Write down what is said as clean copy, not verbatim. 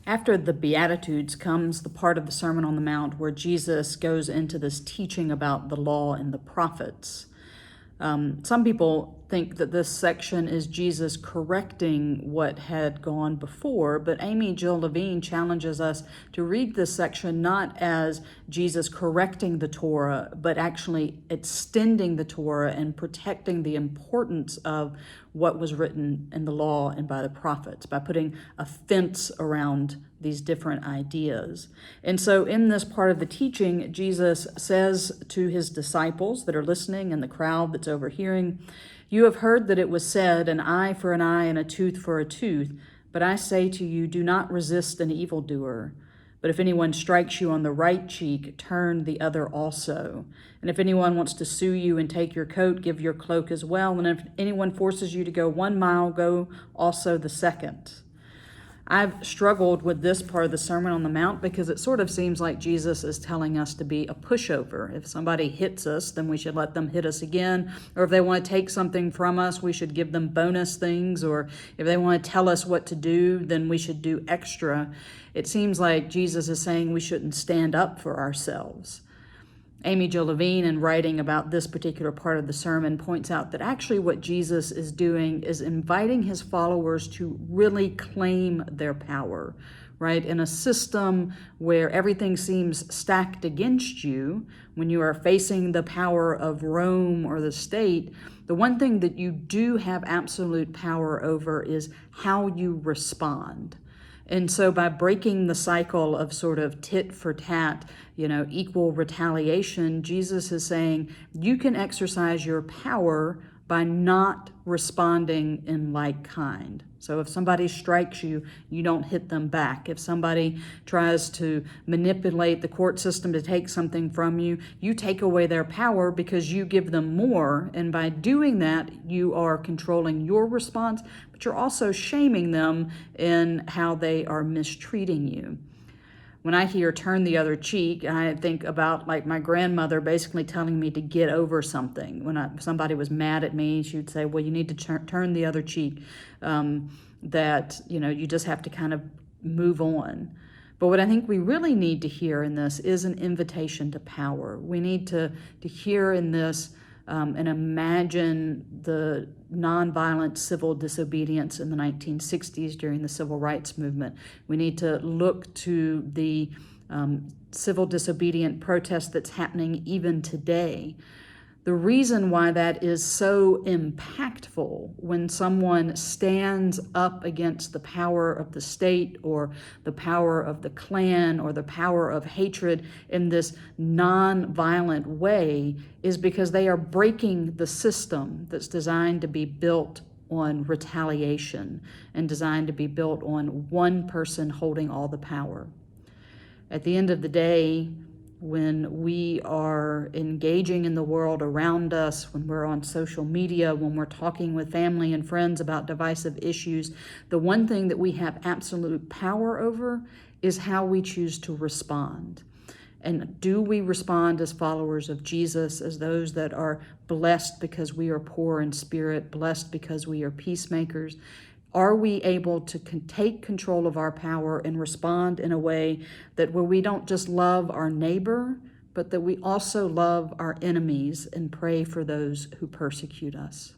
After the Beatitudes comes the part of the Sermon on the Mount where Jesus goes into this teaching about the law and the prophets. Some people think that this section is Jesus correcting what had gone before, but Amy Jill Levine challenges us to read this section not as Jesus correcting the Torah, but actually extending the Torah and protecting the importance of what was written in the law and by the prophets, by putting a fence around these different ideas. And so in this part of the teaching, Jesus says to his disciples that are listening and the crowd that's overhearing, "You have heard that it was said, an eye for an eye and a tooth for a tooth. But I say to you, do not resist an evildoer. But if anyone strikes you on the right cheek, turn the other also. And if anyone wants to sue you and take your coat, give your cloak as well. And if anyone forces you to go 1 mile, go also the second." I've struggled with this part of the Sermon on the Mount because it sort of seems like Jesus is telling us to be a pushover. If somebody hits us, then we should let them hit us again. Or if they want to take something from us, we should give them bonus things. Or if they want to tell us what to do, then we should do extra. It seems like Jesus is saying we shouldn't stand up for ourselves. Amy Jill Levine, in writing about this particular part of the sermon, points out that actually what Jesus is doing is inviting his followers to really claim their power, right? In a system where everything seems stacked against you, when you are facing the power of Rome or the state, the one thing that you do have absolute power over is how you respond. And so by breaking the cycle of sort of tit for tat, equal retaliation, Jesus is saying you can exercise your power by not responding in like kind. So if somebody strikes you, you don't hit them back. If somebody tries to manipulate the court system to take something from you, you take away their power because you give them more. And by doing that, you are controlling your response, but you're also shaming them in how they are mistreating you. When I hear turn the other cheek, I think about like my grandmother basically telling me to get over something. When somebody was mad at me, she would say, well, you need to turn the other cheek, you just have to kind of move on. But what I think we really need to hear in this is an invitation to power. We need to hear in this and imagine the nonviolent civil disobedience in the 1960s during the Civil Rights Movement. We need to look to the civil disobedient protest that's happening even today. The reason why that is so impactful when someone stands up against the power of the state or the power of the Klan or the power of hatred in this non-violent way is because they are breaking the system that's designed to be built on retaliation and designed to be built on one person holding all the power. At the end of the day, when we are engaging in the world around us, when we're on social media, when we're talking with family and friends about divisive issues, the one thing that we have absolute power over is how we choose to respond. And do we respond as followers of Jesus, as those that are blessed because we are poor in spirit, blessed because we are peacemakers? Are we able to take control of our power and respond in a way that where we don't just love our neighbor, but that we also love our enemies and pray for those who persecute us?